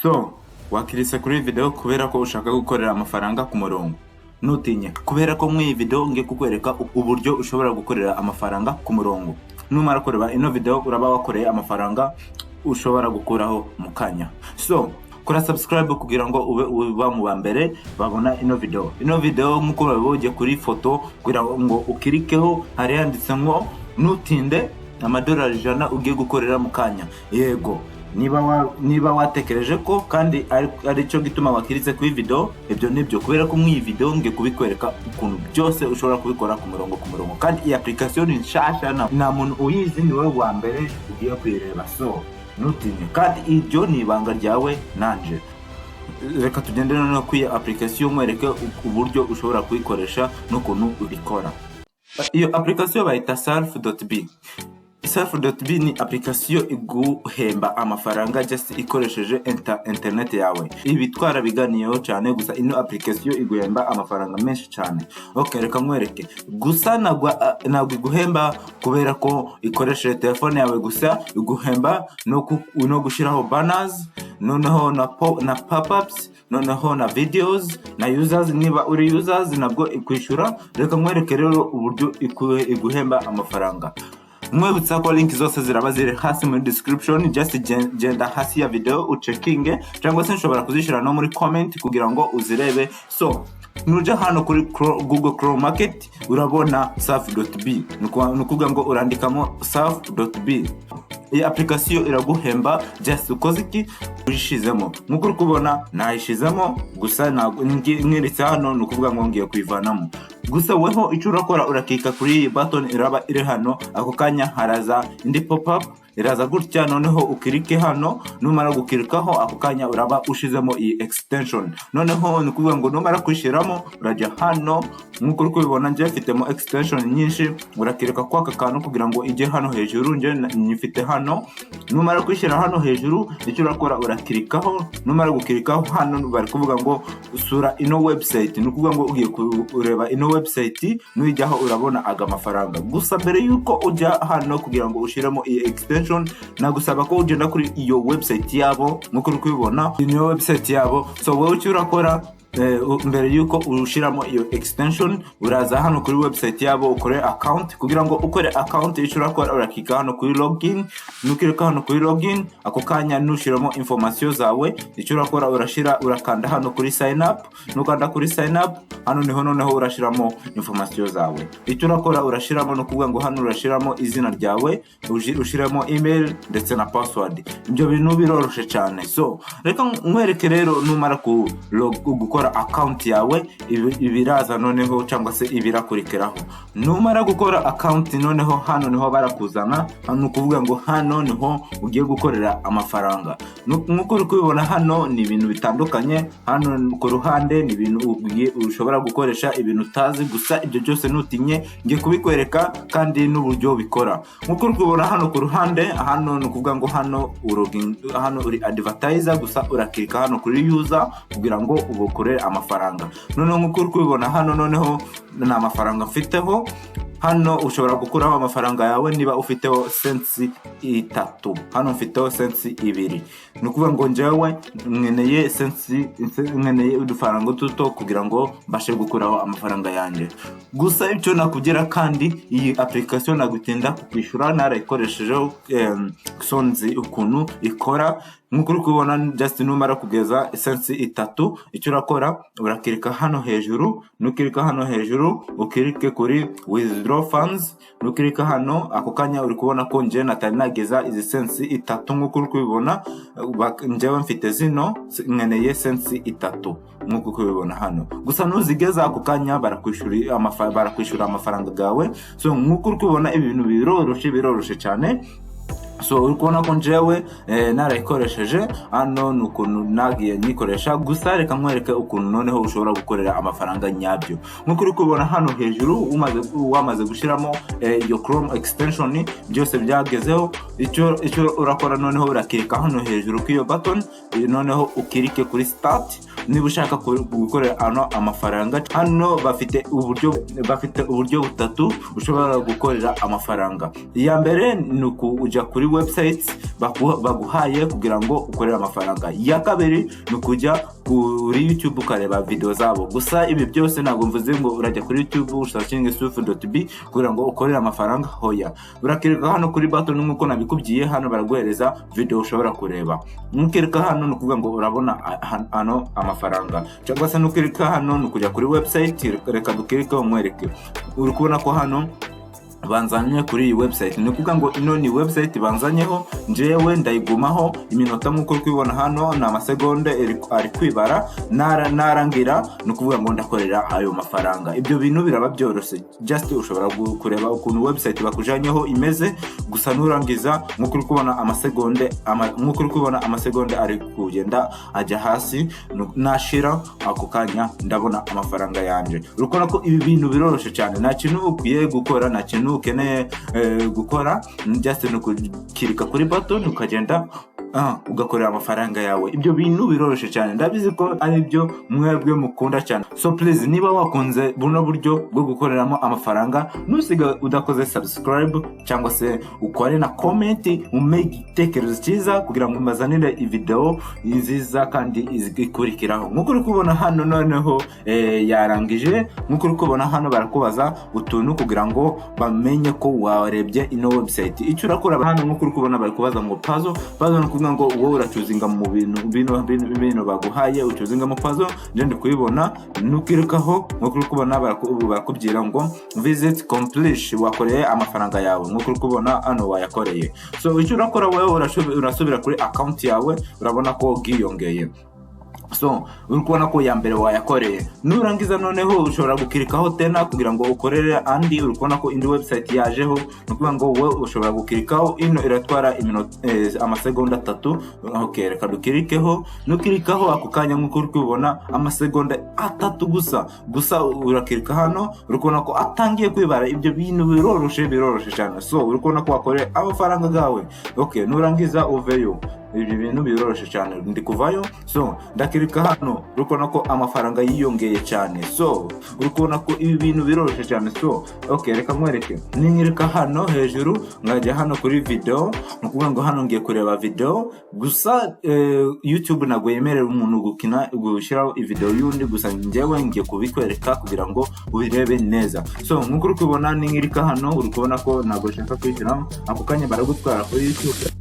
So, wakirise kuri video kubera ko ushaka gukorera amafaranga ku murongo. Nutinye kubera ko mu video ngiye kukwereka uburyo ushobora gukorera amafaranga ku murongo. Numara kureba ino video uraba wakoreye amafaranga ushobora gukuraho mu kanya. So, kora subscribe kugira ngo ube uba mu bambere babona ino video. Ino video muko baboje kuri foto kugira ngo ukirikeho hari yanditse ngo nutinde amadolari 100 ugiye gukorera mu kanya. Yego. Niba watekereje ko kandi ari cyo gituma wakiritse kuri video, ibyo nibyo kubera ko mu video nge kubikwereka ukuntu byose ushobora kubikora ku murongo kandi iyi application nshasha na muntu uyizi ni wowe wa mbere ugiye kwireba. So nutinye kandi ibyo ni ibanga ryawe nanje. Reka tugende no ku application mwereke uburyo ushobora kuyikoresha n'ukuntu ubikora. Iyo application bayita Surf.b. Surf.b ni application iguhemba amafaranga just ikoresheje internet yawe. Ibitwara biganiyeho cyane gusa ino application iguhemba amafaranga menshi cyane. Okay, reka mwereke. Gusa nagwa iguhemba kubera ko ikoresheje telefone yawe gusa, iguhemba no gushiraho banners, noneho na pop-ups, noneho na videos na users. Niba uri users nabwo ikwishura. Reka mwereke rero uburyo iguhemba amafaranga. Mwebutsa ko link zose ziraba ziri hasi muri description, just genda hasi ya video ucekinge cyangwa se nshobora kuzishira no muri comment kugira ngo uzirebe. So nuja hano kuri Google Chrome Market urabona Surf.b, nukuvuga ngo urandikamo Surf.b. Iyi application iraguhemba just ukoze iki urishizemo. Nkuko uri kubona nayishizemo gusa mwiritse hano nukuvuga ngo ngiye kwivanamo. Gusa weho icyo urakora urakika kuri button iraba iri hano, ako kanya haraza indi pop-up iraza gutya, noneho ukirike hano. Numara gukirikaho ako kanya uraba ushizemo iyi extension. Noneho nukuvuga ngo numara kwishiramo urajya hano, nkuko uri kubibona nje mfitemo extension nyinshi. Urakirika kwa kantu kugira ngo ije hano hejuru, nje nyifite hano. Numara kwishira hano hejuru icyo urakora urakirikaho. Numara gukirikaho hano bari kuvuga ngo usura ino website, nukuvuga ngo ugiye kureba ino website nujyaho urabona aga mafaranga. Gusa mbere yuko ujya hano kugira ngo ushiremo iyi extension nagusaba ko ugenda kuri iyo website yabo, nkuko uri kubibona iyo website yabo. So wowe icyo urakora mbere yuko ushiramo iyo extension uraza hano kuri website yabo ukore account. Kugira ngo ukore account icyo urakora urakika hano kuri login. Nukirika hano kuri login ako kanya nushiramo information zawe, icyo urakora urakanda hano kuri sign up. Nukanda kuri sign up hano niho noneho urashiramo information zawe. Icyo urakora urashiramo no kuvuga ngo hano urashiramo izina ryawe, ushiramo email ndetse na password. Ibyo bintu biroroshe cyane. So reka mwereke rero numara gukora account yawe ibiraza noneho cyangwa se ibirakurikiraho. Numara gukora account noneho hano niho barakuzana, hano kuvuga ngo hano niho ugiye gukorera amafaranga. Nkuko uri kubibona hano ni ibintu bitandukanye. Hano ku ruhande ni ibintu ushobora gukoresha ibintu utazi, gusa ibyo byose nutinye ngiye kubikwereka kandi n'uburyo bikora. Nkuko uri kubibona hano ku ruhande, hano nukuvuga ngo hano uri advertiser, gusa urakika hano kuri user kugira ngo ubukore amafaranga. Noneho nkuko uri kubibona hano noneho na amafaranga mfiteho. Hano ushobora gukuraho amafaranga yawe niba ufiteho cents 3. Hano mfiteho cents 2. Nukuvuga ngo njewe nkeneye udufaranga tuto kugira ngo mbashe gukuraho amafaranga yanjye. Gusa icyo nakugira kandi iyi application nagutinda kwishura narayikoreshejeho sonzi ukuntu ikora. Nkuko uri kubona just numara kugeza cents 3, icyo urakora urakirika hano hejuru. Nukirika hano hejuru ukirike kuri withdraw funds. Nukirika hano ako kanya uri kubona ko nje natari nageza izi cents 3. Nkuko uri kubibona njewe mfite zino nkeneye cents 3 nkuko kubibona hano. Gusa nuzigeza ako kanya barakwishura amafaranga gawe. So nkuko uri kubibona ibintu biroroshe cyane. So uri kubona ko njewe narayikoresheje hano nukuntu nagiye nyikoresha. Gusa reka mwereke ukuntu noneho ushobora gukorera amafaranga nyabyo. Nkuko uri kubona hano hejuru wamaze gushiramo iyo Chrome extension byose byagezeho. Icyo urakora noneho urakirika hano hejuru k'iyo button, noneho ukirike kuri start. Niba ushaka gukorera amafaranga hano bafite uburyo butatu ushobora gukorera amafaranga. Iya mbere nuko ujya kuri websites baguhaye kugira ngo ukorere amafaranga. Ya kabiri ni ukujya kuri YouTube ukareba video zabo. Gusa ibi byose ntabwo mvuze ngo urajya kuri YouTube usearching sufu.b kugira ngo ukorere amafaranga, hoya. Urakirika hano kuri button nk'uko nabikubwiye, hano baraguhereza video ushobora kureba. Nukirika hano ni ukuvuga ngo urabona hano amafaranga, cyangwa se nukirika hano ni ukujya kuri website. Reka dukirike umwereke. Uri kubona ko hano banzanye kuri iyi website, ni kuvuga ngo ino ni website banzanyeho, njewe ndayigumaho iminota nk'uko kwibona hano na amasegonda ari kwibara, narangira ni ukuvuga ngo ndakorera ayo mafaranga. Ibyo bintu biraba byoroshye, just ushobora kureba ukuntu website bakujanyeho imeze, gusa nurangiza nk'uko uri kubona amasegonda ari kugenda ajya hasi, nashira ako kanya ndabona amafaranga yanje. Urukona ko ibi bintu biroroshye cyane, nta kintu ukwiye gukora, nta kintu ukeneye gukora, just no kukirika kuri button ukagenda ugakorera amafaranga yawe. Ibyo bintu biroroshye cyane, ndabizi ko ari byo mwebwe mukunda cyane. So please, niba wakunze buno buryo bwo gukoreramo amafaranga, nusiga udakoze subscribe cyangwa se ukore na comment, umeke igitekerezo cyiza kugira ngo mbazanire video nziza kandi ikurikiraho. Nkuko uri kubona hano noneho yarangije, nkuko uri kubona hano barakubaza utuntu kugira ngo bamenye ko warebye ino website. Icyo urakora hano nkuko uri kubona barikubaza ngo puzzle ngo wowe uracuzinga mu bintu baguhaye, ucuzinga mu puzzle. Ndi kuyibona, nukirikaho nkuko uri kubona barakubwira ngo visit complete, wakoreye amafaranga yawe. Nkuko uri kubona hano wayakoreye. So icyo urakora wowe urasubira kuri account yawe, urabona ko giyongeye. So uri kubona ko ya mbere wayakoreye, nurangiza noneho ushobora gukirikaho tena kugira ngo ukorere andi. Uri kubona ko indi website yajeho, nukuvuga ngo wowe ushobora gukirikaho, ino iratwara amasegonda 3. Okay, reka dukirikeho, nukirikaho ako kanya nkuko uri kubona amasegonda 3 gusa urakirika hano, uri kubona ko atangiye kwibara. Ibyo bintu biroroshye cyane. So uri kubona ko wakoreye amafaranga gawe. Okay, nurangiza uveyo, ibi bintu biroroshye cyane. Ndi kuvayo, so ndakirika hano, uri kubona ko amafaranga yiyongeye cyane. So uri kubona ko ibi bintu biroroshye cyane. So okay, reka mwereke. Ninyirika hano hejuru, ngajya hano kuri video, nukuvuga ngo hano ngiye kureba video. Gusa YouTube ntabwo yemerera umuntu gushyiraho video yundi, gusa njyewe ngiye kubikwereka kugira ngo ubirebe neza. So nkuko uri kubona, ninyirika hano, uri kubona ko ntabwo nshaka kwishyiraho, ako kanya baragutwara kuri YouTube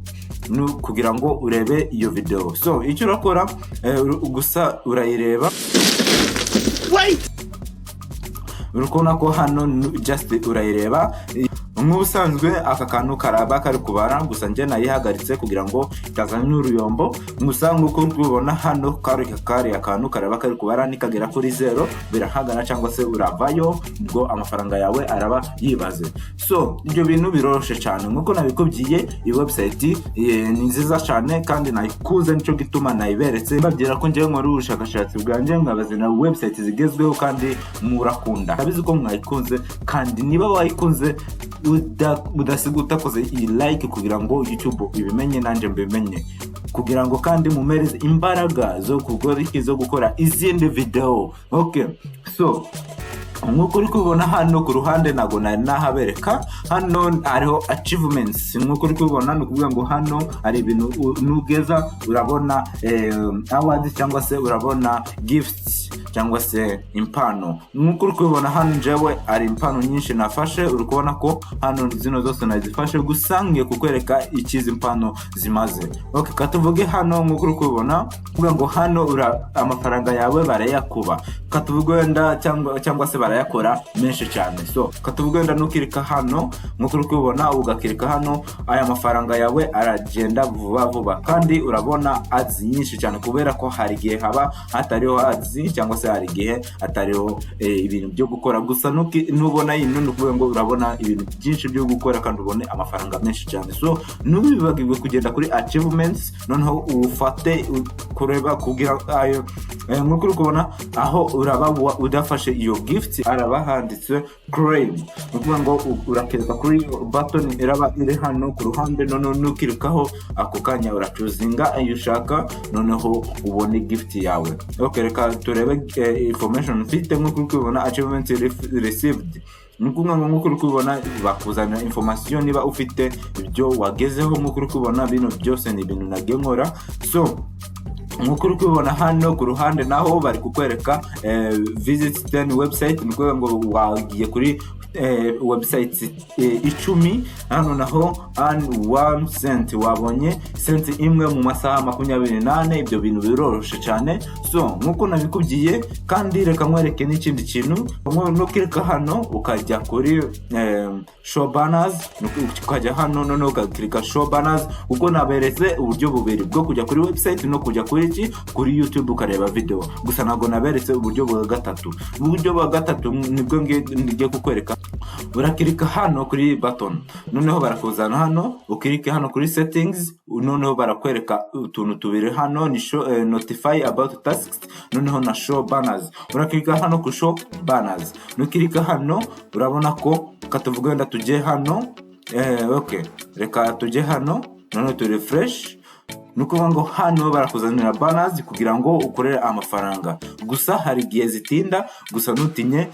kugira ngo urebe iyo video. So icyo urakora gusa urayireba, urukona ko hano just urayireba. Nk'ubusanzwe aka kantu karaba kari kubara, gusa nje nayihagaritse kugira ngo itazana n'uruyombo. Gusa nk'uko tubibona hano kari akantu karaba kari kubara, nikagera kuri 0 birahagana cyangwa se uravayo, ubwo amafaranga yawe araba yibaze. So ibyo bintu biroroshye cyane nk'uko nabikubwiye. Iyi website ni nziza cyane kandi nayikunze, nico gituma nayiberetse babyira ko nje nkora ubushakashatsi bwanje nkabazina website zigezweho kandi murakunda. Ndabizi ko mwayikunze, kandi niba wayikunze udasiga utakoze iyi like kugira ngo YouTube ibimenye nanje mbimenye, kugira ngo kandi mumereze imbaraga zo gukora izindi video. Okay, so nkuko uri kubona hano ku ruhande nago nahabereka, hano hariho achievements. Nkuko uri kubona no kuvuga ngo hano ari ibintu nugeza urabona awards cyangwa se urabona gifts cyangwa se impano. Nkuko uri kubona hano njewe ari impano nyinshi nafashe. Uri kubona ko hano zino zose nazifashe, gusa ngiye kukwereka ikizi impano zimaze. Okay, katuvuge hano nkuko uri kubona kuvuga ngo hano amafaranga yawe barayakuba, katuvuge wenda cyangwa se barayakora menshi cyane. So katuvuge wenda nukirika hano nkuko uri kubona, ugakirika hano, aya mafaranga yawe aragenda vuba kandi urabona ads nyinshi cyane, kubera ko hari gihe haba hatariho ads cyangwa se hari gihe atariho ibintu byo gukora. Gusa nubona yino nukuvuga ngo urabona ibintu byinshi byo gukora kandi ubone amafaranga menshi cyane. So nubibagirwe kugenda kuri achievements, noneho ufate kureba kugira ayo nkuko uri kubona aho uraba udafashe iyo gift araba handitse claim. Nukuvuga ngo urakirika kuri button iraba iri hano ku ruhande, noneho nukirikaho ako kanya urachuzinga ayo ushaka, noneho ubone gift yawe. Okay, reka turebe information mfite. Nkuko uri kubona achievement received, nukuvuga ngo nk'uko uri kubibona bakuzanira information niba ufite ibyo wagezeho. nk'uko uri kubibona bino byose ni ibintu nagiye nkora. So nk'uko uri kubibona hano ku ruhande naho bari kukwereka visit 10 website, nukuvuga ngo wagiye kuri websites 10. hano naho and 1 cent wabonye cent imwe mu masaha 28. ibyo bintu biroroshe cyane. So nkuko nabikubwiye kandi reka nkwereke n'ikindi kintu. Nukirika hano ukajya kuri show banners, ukajya hano none ukakirika show banners, ubwo naberetse uburyo bubiri bwo kujya kuri website no kujya kuri YouTube ukareba video. gusa nago naberetse uburyo bwa gatatu. uburyo bwa gatatu nibwo ngiye kukwereka. Urakirika hano kuri button, noneho barakuzana hano, ukirike hano kuri settings, noneho barakwereka utuntu tubiri hano ni show, notify about tasks, noneho na show banners. Urakirika hano ku show banners, nukirika hano urabona ko katuvuga wenda tujye hano. Okay, reka tujye hano, noneho tu refresh. nukuvuga ngo hano barakuzanira banners kugira ngo ukorere amafaranga. gusa hari gihe zitinda, gusa nutinye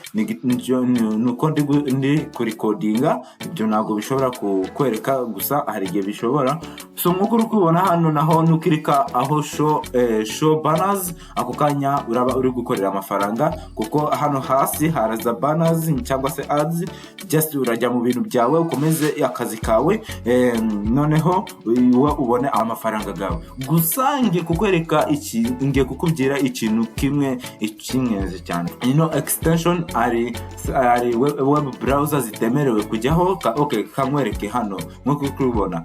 nuko ndi kuri codinga, ibyo ntabwo bishobora kukwereka, gusa hari gihe bishobora. So nkuko uri kubona hano naho nukirika aho show banners, ako kanya uraba uri gukorera amafaranga, kuko hano hasi haraza banners cyangwa se ads. Just urajya mu bintu byawe ukomeze akazi kawe, noneho ubone amafaranga gawe. gusa ngiye kukwereka ngiye kukubwira ikintu kimwe icy'ingenzi cyane. Extension ari web browser zitemerewe kujyaho. Okay, kamwereke hano nkuko ukubona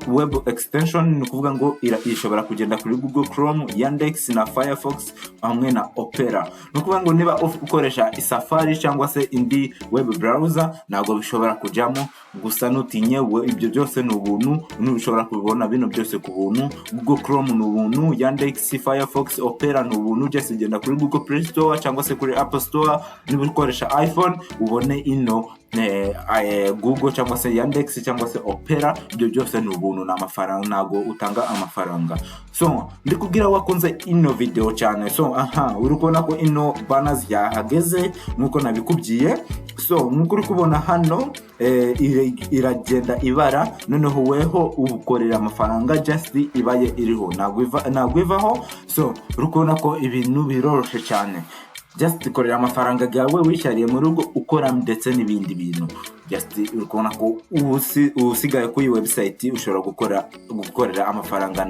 web extension, nukuvuga ngo ishobora kugenda kuri Google Chrome, Yandex na Firefox hamwe na Opera. nukuvuga ngo niba ukoresha Safari cyangwa se indi web browser ntabwo bishobora kujyamo. gusa nutinye ibyo byose ni ubuntu, ushobora kubibona bino byose ku buntu. Google Chrome ni ubuntu, Yandex, Firefox, Opera ni ubuntu. Just genda kuri Google Play Store cyangwa se kuri Apple Store niba ukoresha iPhone ubone Google cyangwa se Yandex cyangwa se Opera. ibyo byose ni ubuntu, na amafaranga, ntago utanga amafaranga. So ndikubwira wakunze video cyane. So uri kubona ko banners yahageze nkuko nabikubwiye. So nkuko uri kubona hano iragenda ibara, noneho weho ubukorera amafaranga just ibaye iriho, ntabwo ivaho. So uri kubona ko ibintu biroroshe cyane. Just ikorera amafaranga gawe wishyariye mu rugo ukora ndetse n'ibindi bintu. Just urikubona ko usigaye kuri website ushobora gukorera amafaranga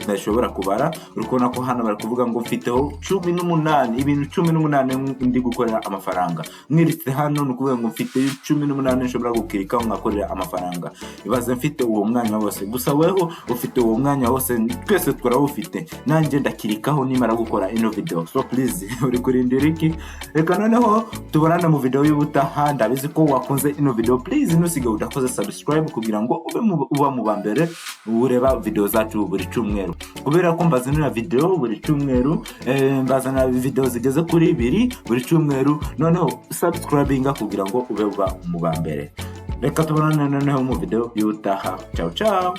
ntashobora kubara. urikubona ko hano bari kuvuga ngo mfiteho 18 ibintu 18 ndi gukorera amafaranga. mwiritse hano nukuvuga ngo mfite 18 nshobora gukirika ngakorera amafaranga. ibaze mfite uwo mwanya wose, gusa weho ufite uwo mwanya wose, twese twarawufite. nanjye ndakirikaho nimara gukora video. So please uri kurindira iki? reka noneho tubonane mu video y'ubutaha. ndabizi ko wakunze video. Please nusige udakoze subscribe kugira ngo uba mu bambere ureba video zacu buri cyumweru, kubera ko mbazanira video buri cyumweru. Mbazanira video zigeze kuri 2 buri cyumweru. noneho subscribinga kugira ngo ube mu bambere. reka tubonane noneho mu video y'ubutaha. Ciao ciao.